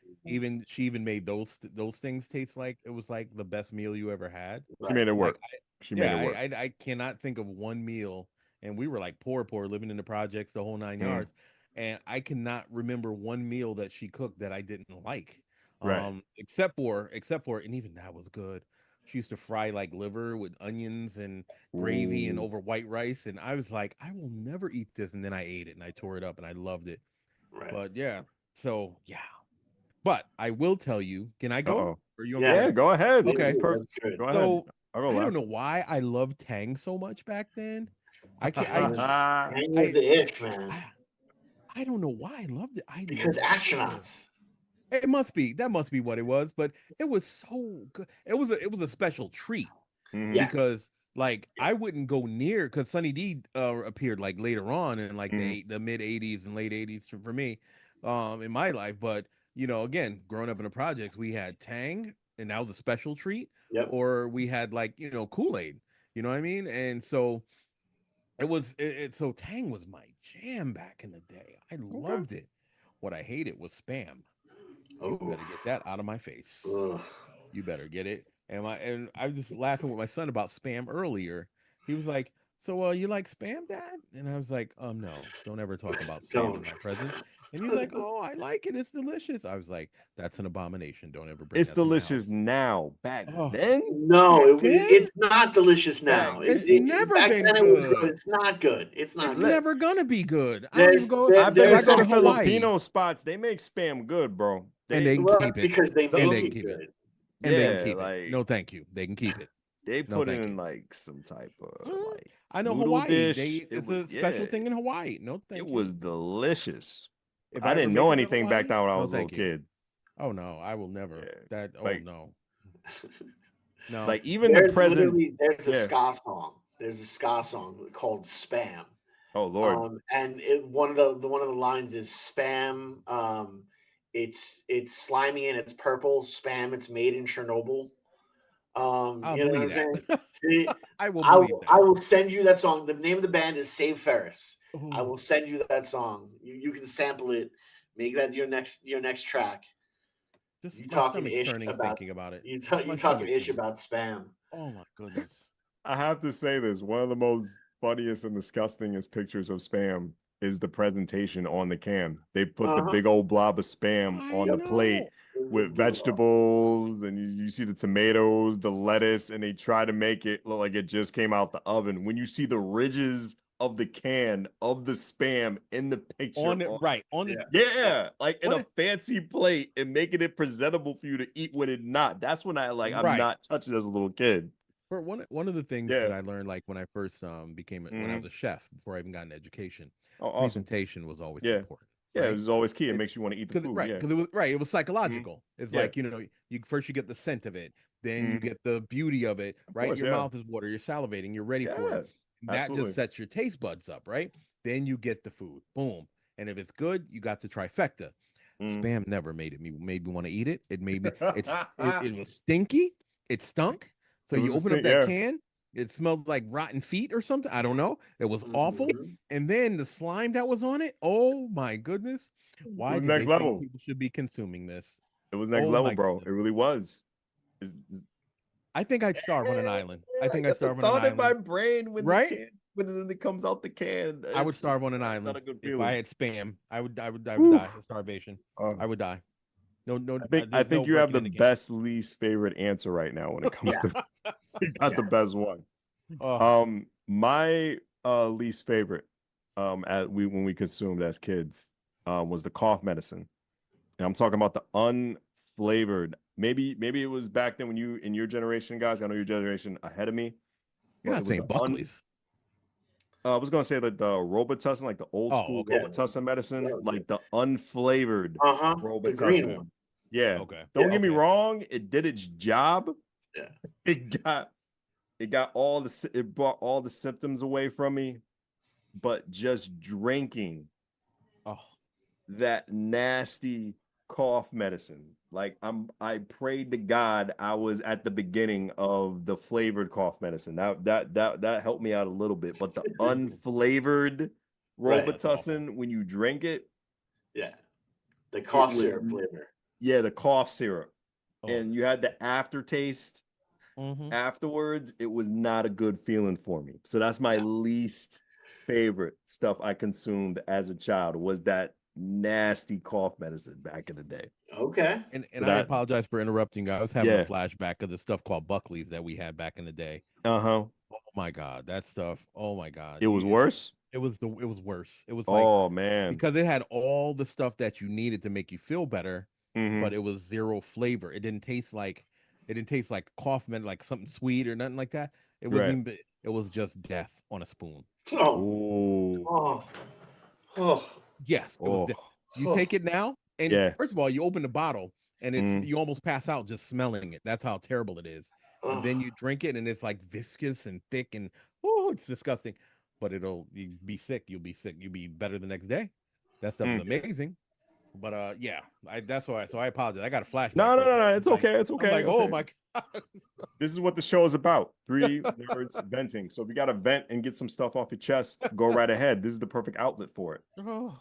she even made those things taste like it was like the best meal you ever had. She made it Like work. She made it work. I cannot think of one meal, and we were like poor, living in the projects, the whole nine Mm. yards, and I cannot remember one meal that she cooked that I didn't like. Right. Except for, and even that was good. She used to fry like liver with onions and gravy and Ooh. over white rice, and I was like, I will never eat this, and then I ate it and I tore it up and I loved it. Right. But yeah, so yeah. But I will tell you, can I go? Uh-oh. Or you Yeah. Yeah, go ahead. Okay. It's perfect. That's good. Go ahead. So I'll go I don't last. know why I loved Tang so much back then. I can't. Tang was the ish, man. I don't know why I loved it. I Because loved astronauts. it. It must be that must be what it was. But it was so good. It was a special treat Mhm. Yeah. because like I wouldn't go near because Sunny D appeared like later on in like the mid '80s and late '80s for me, in my life. But again, growing up in the projects, we had Tang, and that was a special treat. Yep. Or we had like Kool-Aid. You know what I mean? And so it was so Tang was my jam back in the day. I loved it. What I hated was spam. You Oh. better get that out of my face. Ugh. You better get it. And I was just laughing with my son about spam earlier. He was like, "So you like spam, Dad?" And I was like, no, don't ever talk about spam in Don't. my presence." And he's like, "Oh, I like it. It's delicious." I was like, "That's an abomination. Don't ever bring It's that to my delicious house." now. Back Oh, then, No, back then? it's not delicious now. back It's then. never Back been then it was good. good. It's not good. It's not It's good. never gonna be good. I don't even go. I bet If I there's go to some Hawaii, Filipino spots they make spam good, bro. and they can well, keep it, because they and make they can it keep it, good. and they can Yeah, keep it. like No, thank you. They can keep it. they No, put it thank in you. like some type of Mhm. like I know noodle Hawaii. dish. It's was a special thing in Hawaii. No, thank it you. was delicious. If I I ever didn't know visit anything back Hawaii, then when I no, was a little thank you. kid. Oh no, I will never. Yeah. That. Oh Like, no, no. like even the present. There's a Yeah. ska song. There's a ska song called Spam. Oh Lord. And one of the lines is spam. It's slimy and it's purple. Spam. It's made in Chernobyl. I'll You know what I'm believe saying? that. See, I will believe I that. will send you that song. The name of the band is Save Ferris. I Oh, will send you that song. You can sample it. Make that your next track. just You my talking stomach's ish turning about thinking about it. you My talking stomach's ish turning. about spam. Oh my goodness. I have to say this. One of the most funniest and disgustingest pictures of spam is the presentation on the can. They put the big old blob of spam I on the plate know. with vegetables, and you see the tomatoes, the lettuce, and they try to make it look like it just came out the oven. When you see the ridges of the can of the spam in the picture On it, right? On the yeah, like in On a it- fancy plate and making it presentable for you to eat when it not. That's when I'm Right. not touching as a little kid. For one of the things Yeah. that I learned, like when I first became when I was a chef before I even got an education, Oh, awesome. presentation was always Yeah. important. Yeah, right? it was always key. It It- makes you want to eat the Cause, food. right, Yeah. because it was right. It was psychological. It's Yeah. like you first you get the scent of it, then you Mhm. get the beauty of it. Right, course, your yeah. mouth is water. You're salivating. You're ready for Yeah, it. That absolutely. just sets your taste buds up. Right, then you get the food. Boom, and if it's good, you got the trifecta. Mhm. Spam never made me want to eat it. It made me. It was stinky. It stunk. So It you was a open up stink, that yeah. can. It smelled like rotten feet or something. I don't know. It was awful. Mhm. And then the slime that was on it. Oh my goodness. Why was did next they think level. people should be consuming this? It was next Oh level, my bro. goodness. It really was. I think I'd starve on an island. I think I'd got the starve on an thought in my island. brain when Right? the can when it comes out the can. I would starve on an That's island. not a good If feeling. I had spam, I would Whew. die of starvation. Oh. I would die. No, I there's think no you have breaking the in the can. best least favorite answer right now when it comes to you got the best one. Oh. My least favorite when we consumed as kids was the cough medicine. And I'm talking about the unflavored. Maybe it was back then when you in your generation, guys. I know your generation ahead of me. You're But not it was saying Buckley's. I was gonna say that the Robitussin, like the old school okay. Robitussin medicine, like the unflavored The Robitussin. green one. Yeah. Okay. Don't get me okay. wrong, it did its job. Yeah. It got it brought all the symptoms away from me, but just drinking that nasty cough medicine. Like I prayed to God I was at the beginning of the flavored cough medicine. That helped me out a little bit, but the unflavored Robitussin, when you drink it, the cough syrup flavor. Yeah, the cough syrup. And you had the aftertaste afterwards. It was not a good feeling for me. So that's my least favorite stuff I consumed as a child, was that nasty cough medicine back in the day. Okay. And I apologize for interrupting you. I was having a flashback of the stuff called Buckley's that we had back in the day. Oh my God, that stuff. Oh my God. It was worse? It was worse. It was like, man. Because it had all the stuff that you needed to make you feel better, but it was zero flavor. It didn't taste like cough medicine, like something sweet or nothing like that. It wasn't even, it was just death on a spoon. Yes. It was you take it now, and first of all, you open the bottle and it's you almost pass out just smelling it. That's how terrible it is. And then you drink it and it's like viscous and thick and it's disgusting. But you'll be sick. You'll be sick. You'll be better the next day. That stuff is amazing. But that's why. So I apologize. I got a flashback. No. It's okay. It's okay. I'm like, oh my God. This is what the show is about. 3 nerds venting. So if you got to vent and get some stuff off your chest, go right ahead. This is the perfect outlet for it.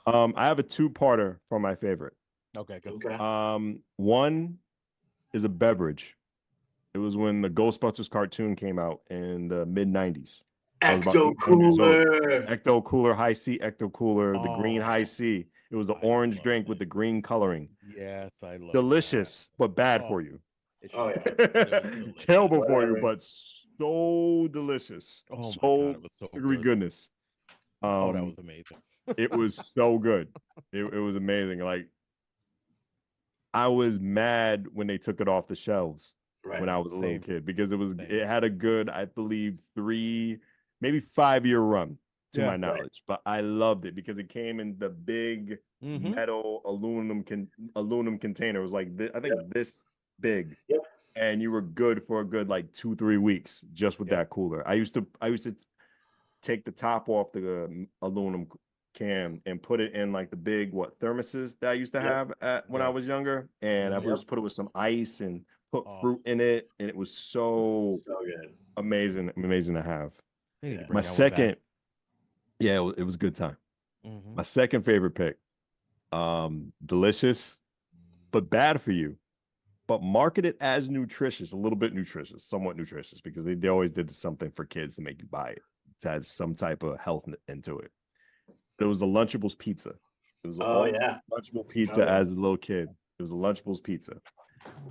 I have a 2-parter for my favorite. Okay, good. Okay. One is a beverage. It was when the Ghostbusters cartoon came out in the mid-90s. Ecto Cooler. Ecto Cooler, High C Ecto Cooler, the green High C. It was the orange drink with the green coloring. Yes, I love delicious, but bad for you. Terrible for you, but so delicious. Oh my God, it was so good. Goodness. That was amazing. It was so good. It was amazing. Like, I was mad when they took it off the shelves when I was a little kid, because it had a good, I believe, 3, maybe 5-year run to my knowledge. But I loved it because it came in the big metal aluminum container. It was like this, I think this big. And you were good for a good like 2-3 weeks just with that cooler. I used to take the top off the aluminum can and put it in like the big thermoses that I used to have when I was younger, and I would just put it with some ice and put fruit in it, and it was so good, amazing to have. My second, it was a good time. My second favorite pick, delicious but bad for you, but marketed as nutritious, a little bit nutritious, somewhat nutritious, because they always did something for kids to make you buy it. It has some type of health into it. It was the Lunchables pizza. It was Lunchable pizza as a little kid. It was a Lunchables pizza.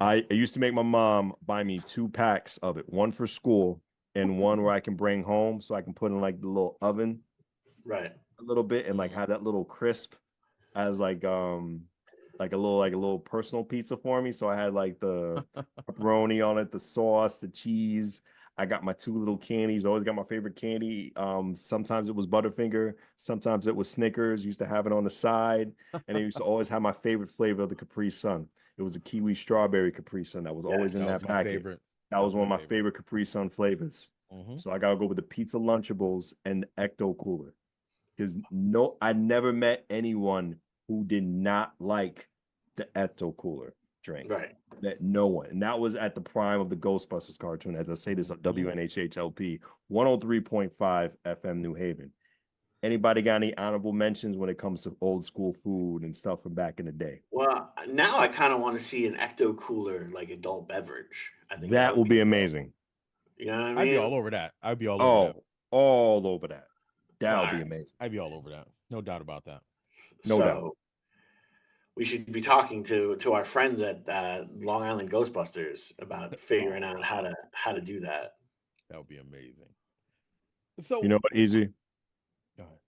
I used to make my mom buy me 2 packs of it, one for school and one where I can bring home so I can put in like the little oven, a little bit, and like have that little crisp as like a little personal pizza for me. So I had like the pepperoni on it, the sauce, the cheese. I got my 2 little candies. I always got my favorite candy. Sometimes it was Butterfinger. Sometimes it was Snickers. Used to have it on the side. And I used to always have my favorite flavor of the Capri Sun. It was a kiwi strawberry Capri Sun that was always in that packet. That was one of my favorite Capri Sun flavors. So I got to go with the Pizza Lunchables and the Ecto Cooler. Because I never met anyone who did not like the Ecto Cooler drink. That no one. And that was at the prime of the Ghostbusters cartoon. As I say this on WNHHLP 103.5 FM New Haven. Anybody got any honorable mentions when it comes to old school food and stuff from back in the day? Well, now I kind of want to see an Ecto Cooler like adult beverage. I think that will be amazing. You know what I mean? I'd be all over that. I'd be all over that. All over that. That would be amazing. I'd be all over that. No doubt about that. No doubt. We should be talking to our friends at Long Island Ghostbusters about figuring out how to do that. That would be amazing. So you know what, Easy?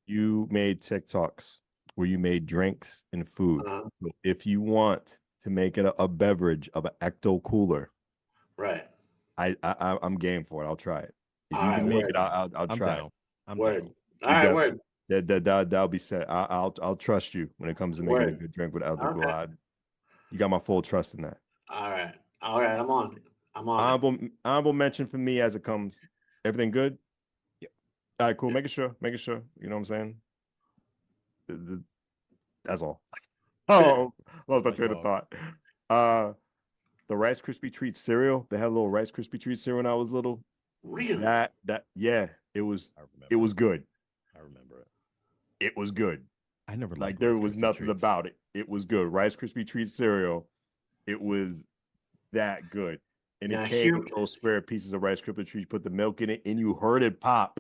You made TikToks where you made drinks and food. So if you want to make it a beverage of an ecto cooler, Right. I'm game for it. I'll try it. If All you right, can make word. it, I'll I'm try down. it. I'm Word. down. All right, word. That'll be set. I'll trust you when it comes to making a Word. good drink with ecto Okay. cooler. You got my full trust in that. All right. I'm on. I'm on. Honorable mention for me as it comes. Everything good? Yep. All right, cool. Making sure. You know what I'm saying? That's all. Oh, lost my train of thought. The Rice Krispie Treat cereal. They had a little Rice Krispie Treat cereal when I was little. Really? Yeah, it was good. I remember it. It was good. I never Like liked there Rice was Krispie nothing treats. about it. It was good. Rice Krispie Treat cereal. It was that good. And Now it came with those square pieces of Rice Krispie Treats. Put the milk in it, and you heard it pop.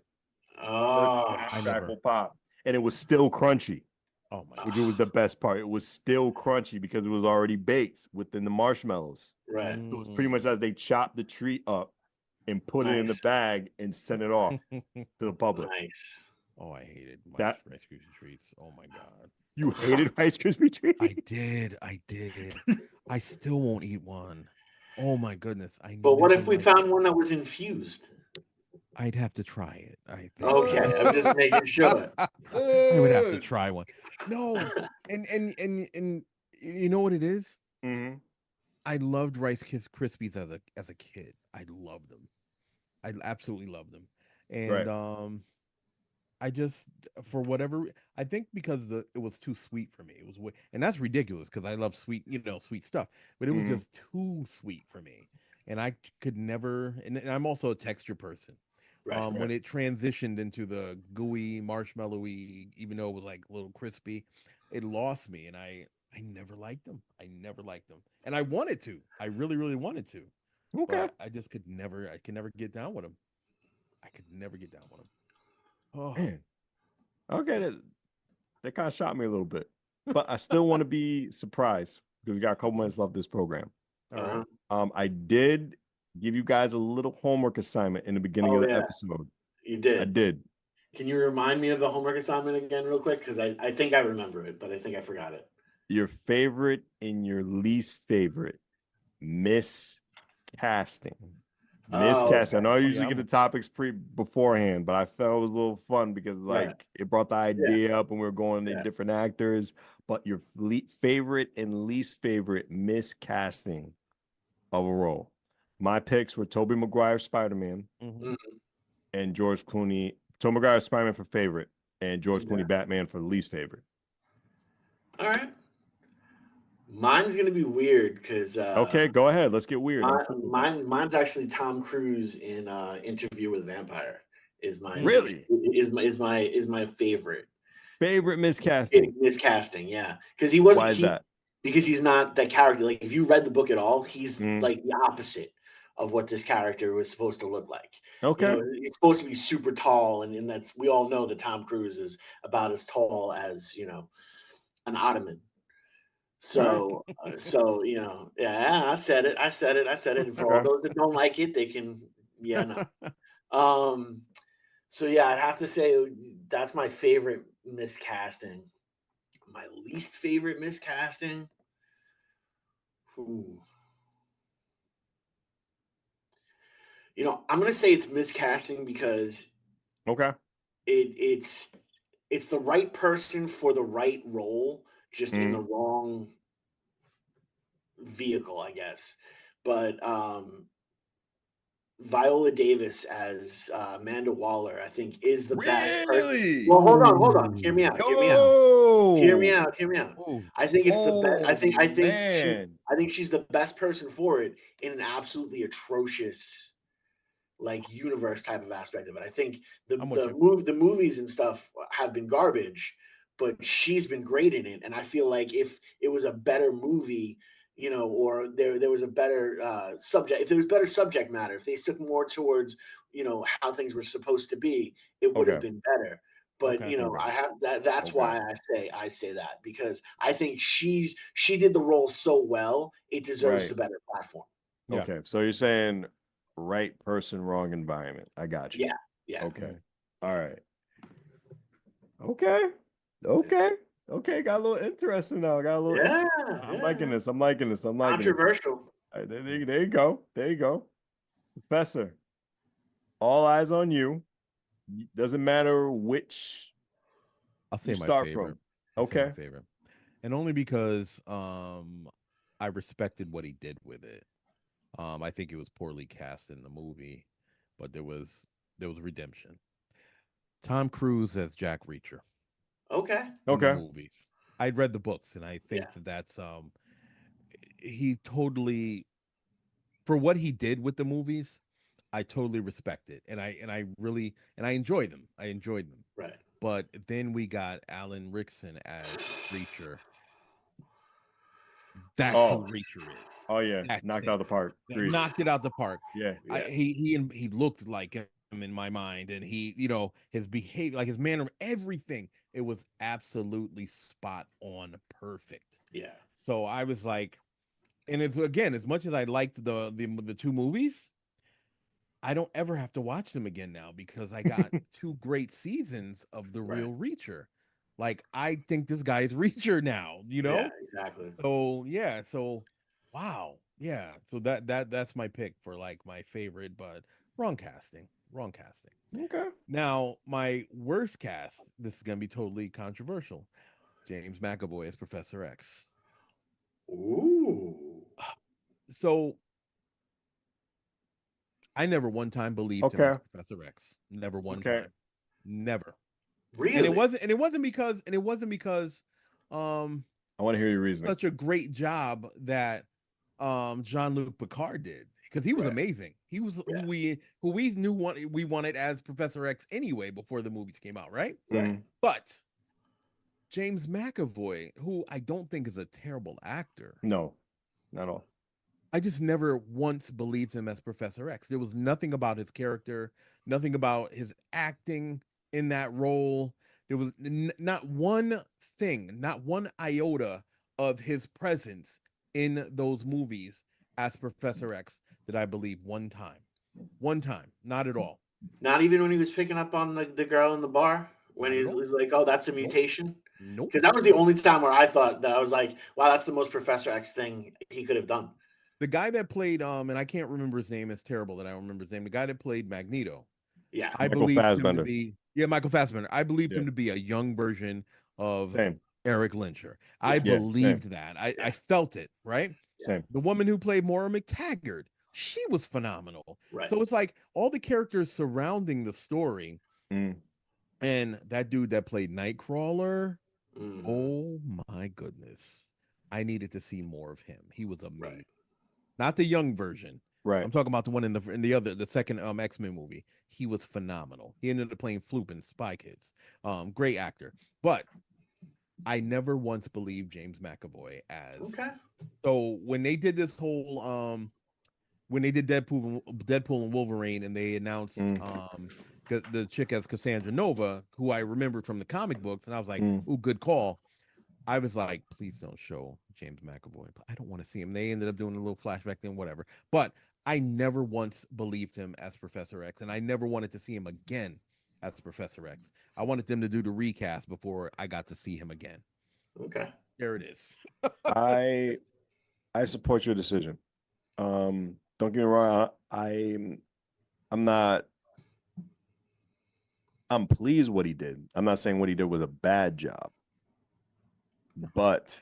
Oh, Crackle pop, and it was still crunchy. Oh my Which was the best part. It was still crunchy because it was already baked within the marshmallows. right. So it was pretty much as they chopped the treat up and put it in the bag and sent it off to the public. Nice. Oh, I hated that. Rice Krispie treats. Oh my god. You hated Rice Krispie treats? I did. I still won't eat one. Oh my goodness. But what if never we liked found it. one that was infused? I'd have to try it. I think. Okay, I'm just making sure. I would have to try one. No, and you know what it is? Mm-hmm. I loved Rice Krispies as a kid. I loved them. I absolutely loved them, and Right. I just for whatever I think because it was too sweet for me. It was and that's ridiculous because I love sweet sweet stuff, but it was Mhm. just too sweet for me, and I could never. And I'm also a texture person. Right. When it transitioned into the gooey, marshmallowy, even though it was like a little crispy, it lost me, and I never liked them. I never liked them, and I wanted to. I really, really wanted to, Okay. but I just could never. I could never get down with them. I could never get down with them. Oh, Man. Okay, that kind of shot me a little bit, but I still want to be surprised because we got a couple minutes left of this program. all right. I did give you guys a little homework assignment in the beginning of the episode. You did. I did. Can you remind me of the homework assignment again, real quick? Because I think I remember it, but I think I forgot it. Your favorite and your least favorite miscasting. Miscasting. I know I usually get the topics beforehand, but I felt it was a little fun because it brought the idea up and we were going to different actors. But your favorite and least favorite miscasting of a role. My picks were Tobey Maguire Spider-Man and George Clooney. Tobey Maguire Spider-Man for favorite and George Clooney Batman for least favorite. All right. Mine's gonna be weird because okay, go ahead. Let's get weird. Mine's actually Tom Cruise in Interview with a Vampire. Is my favorite miscasting. Miscasting, yeah, because he wasn't. Why is that? Because he's not that character. Like if you read the book at all, he's like the opposite of what this character was supposed to look like. Okay, it's supposed to be super tall, and that's we all know that Tom Cruise is about as tall as an ottoman. So, I said it. And for all those that don't like it, they can, no. So I'd have to say that's my favorite miscasting. My least favorite miscasting. Ooh. I'm gonna say it's miscasting because it's the right person for the right role, just in the wrong vehicle, I guess. But Viola Davis as Amanda Waller, I think, is the best person. Well, hold on. Hear me out. I think it's the best. I think she's the best person for it in an absolutely atrocious universe type of aspect of it. I think the movies and stuff have been garbage, but she's been great in it. And I feel like if it was a better movie, or there was a better subject, if there was better subject matter, if they stuck more towards, how things were supposed to be, it would have been better. But I have that's why I say that, because I think she did the role so well, it deserves a better platform. Okay, so you're saying right person, wrong environment. I got you. Yeah. Okay. All right. Okay. Okay, got a little interesting now. Got a little Yeah, interest. I'm yeah. liking this. I'm liking this. I'm liking it. Controversial. All right, there you go. There you go. Professor, all eyes on you. Doesn't matter which I'll you say my start favorite. from. I'll say my Okay. favorite. And only because I respected what he did with it. I think it was poorly cast in the movie, but there was redemption. Tom Cruise as Jack Reacher Okay. in the Okay. movies. I'd read the books, and I think Yeah. that's he totally, for what he did with the movies, I totally respect it, and I really I enjoy them. I enjoyed them. Right. But then we got Alan Rickson as Reacher. That's who Oh, Reacher is. oh yeah. That's Knocked out it. the park. Agreed. Knocked it out the park. Yeah. Yeah. He looked like him in my mind, and he, his behavior, like his manner, everything. It was absolutely spot on, perfect. Yeah. So I was like, and it's, again, as much as I liked the two movies, I don't ever have to watch them again now because I got two great seasons of the Right. real Reacher. Like, I think this guy is Reacher now, Yeah, exactly. So yeah, so wow, yeah. So that's my pick for like my favorite, but wrong casting, wrong casting. Okay. Now my worst cast. This is gonna be totally controversial. James McAvoy as Professor X. Ooh. So I never one time believed him Okay. as Professor X. Never one Okay. time. Never. Really? And it wasn't because I want to hear your reasoning. such a great job that Jean-Luc Picard did, because he was Right. amazing. He was Yeah. who we knew we wanted as Professor X anyway before the movies came out, right? Right. Mm, But James McAvoy, who I don't think is a terrible actor, no, not all. I just never once believed him as Professor X. There was nothing about his character, nothing about his acting in that role. There was not one thing, not one iota of his presence in those movies as Professor X that I believe one time. One time, not at all. Not even when he was picking up on the girl in the bar when Not at he's, all. he's like, "Oh, that's a Nope. mutation." Nope. Because that was the only time where I thought that I was like, "Wow, that's the most Professor X thing he could have done." The guy that played and I can't remember his name. It's terrible that I don't remember his name. The guy that played Magneto. Yeah. I Michael believed him to Fassbender. be, yeah, Michael Fassbender. I believed Yeah. him to be a young version of Same. Eric Lyncher. I Yeah. Yeah. Same. believed that. I Yeah. felt it, right? Same. The woman who played Maura McTaggart, she was phenomenal. Right. So it's like all the characters surrounding the story, Mm. and that dude that played Nightcrawler, Mhm. oh my goodness. I needed to see more of him. He was amazing. Right. Not the young version. Right. I'm talking about the one in the second X-Men movie. He was phenomenal. He ended up playing Floop in Spy Kids. Great actor. But I never once believed James McAvoy as. Okay. So when they did this whole when they did Deadpool and Wolverine, and they announced the chick as Cassandra Nova, who I remembered from the comic books, and I was like, "Ooh, good call." I was like, please don't show James McAvoy. I don't want to see him. They ended up doing a little flashback thing, whatever. But I never once believed him as Professor X, and I never wanted to see him again as Professor X. I wanted them to do the recast before I got to see him again. Okay. There it is. I support your decision. Don't get me wrong. I'm pleased what he did. I'm not saying what he did was a bad job. But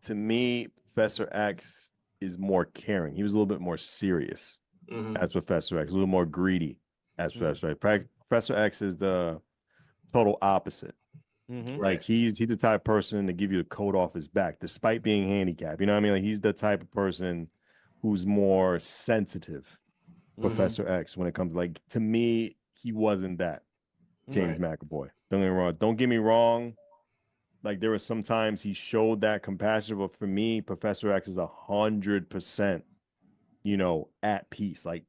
to me, Professor X is more caring. He was a little bit more serious as Professor X, a little more greedy as Professor X. Professor X is the total opposite. Like he's the type of person to give you the coat off his back, despite being handicapped. You know what I mean? Like he's the type of person who's more sensitive. Professor X, when it comes to me, he wasn't that. James McAvoy. Don't get me wrong. Don't get me wrong. Like there were some times he showed that compassion, but for me, Professor X is 100%, at peace. Like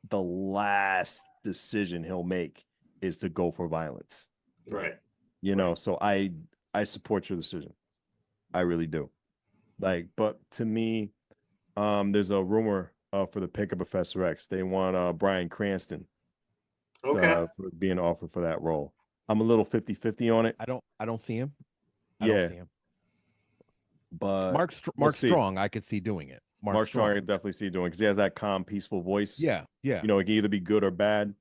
the last decision he'll make is to go for violence. Right. So I support your decision. I really do. But to me, there's a rumor for the pick of Professor X. They want Bryan Cranston Okay. for being offered for that role. I'm a little 50-50 on it. I don't see him. I don't see him. But Mark Strong, I could see doing it. Mark Strong, I could definitely see doing because he has that calm, peaceful voice. Yeah. You know, it can either be good or bad.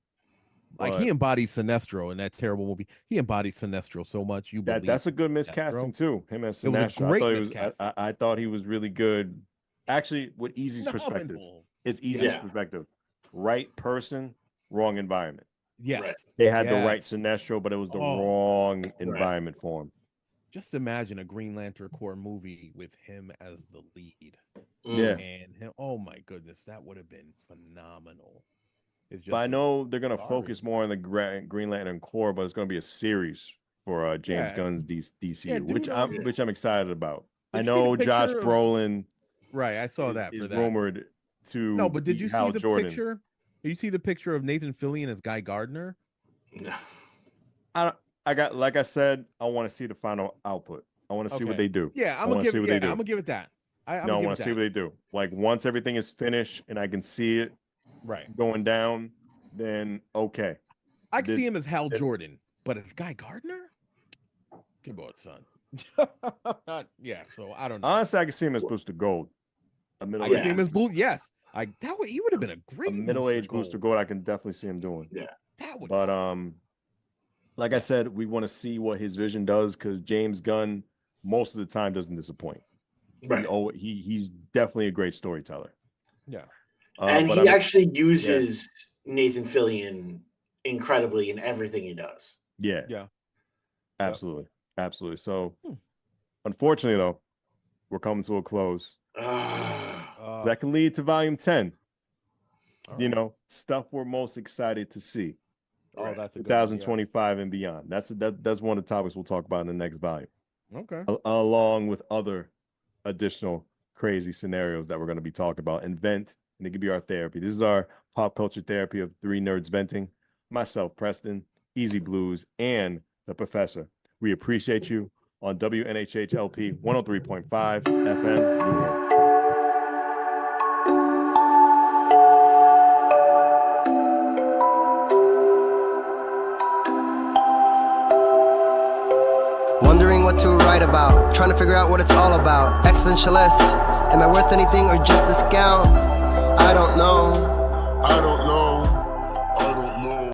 Like he embodies Sinestro in that terrible movie. He embodies Sinestro so much. That's a good miscasting too. Him as Sinestro. I thought he was really good. Actually, with Easy's perspective, it's Easy's perspective. Right person, wrong environment. Yes. Right. They had the right Sinestro, but it was the wrong environment for him. Just imagine a Green Lantern Corps movie with him as the lead. Yeah. And him, oh my goodness, that would have been phenomenal. But I know they're going to focus more on the Green Lantern Corps, but it's going to be a series for James Gunn's DCU, which I'm excited about. I know Josh Brolin. Right, I saw that. Is rumored to. No, but did you see the Jordan. picture? Did you see the picture of Nathan Fillion as Guy Gardner? No. Like I said, I want to see the final output. I want to see what they do. Yeah, I'm gonna give it that. I want to see what they do. Like once everything is finished and I can see it going down, then okay. I can see him as Hal Jordan, but as Guy Gardner? Good boy, son. So I don't know. Honestly, I can see him as Booster Gold. I can see him as Blue. Yes. He would have been a great middle-aged Booster Gold. I can definitely see him doing. Yeah. That would. But like I said, we want to see what his vision does because James Gunn most of the time doesn't disappoint. Right. He's definitely a great storyteller. Yeah. And he actually uses Nathan Fillion incredibly in everything he does. Yeah. Absolutely. Absolutely. So unfortunately though, we're coming to a close. That can lead to volume 10. You know, stuff we're most excited to see. Oh, that's 2025 and beyond. That's one of the topics we'll talk about in the next volume. Okay. Along with other additional crazy scenarios that we're going to be talking about and vent, and it could be our therapy. This is our pop culture therapy of three nerds venting. Myself, Preston, Easy Blues, and the Professor. We appreciate you on WNHHLP 103.5 FM New York. Wondering what to write about, trying to figure out what it's all about. Existentialist, am I worth anything or just a scout? I don't know.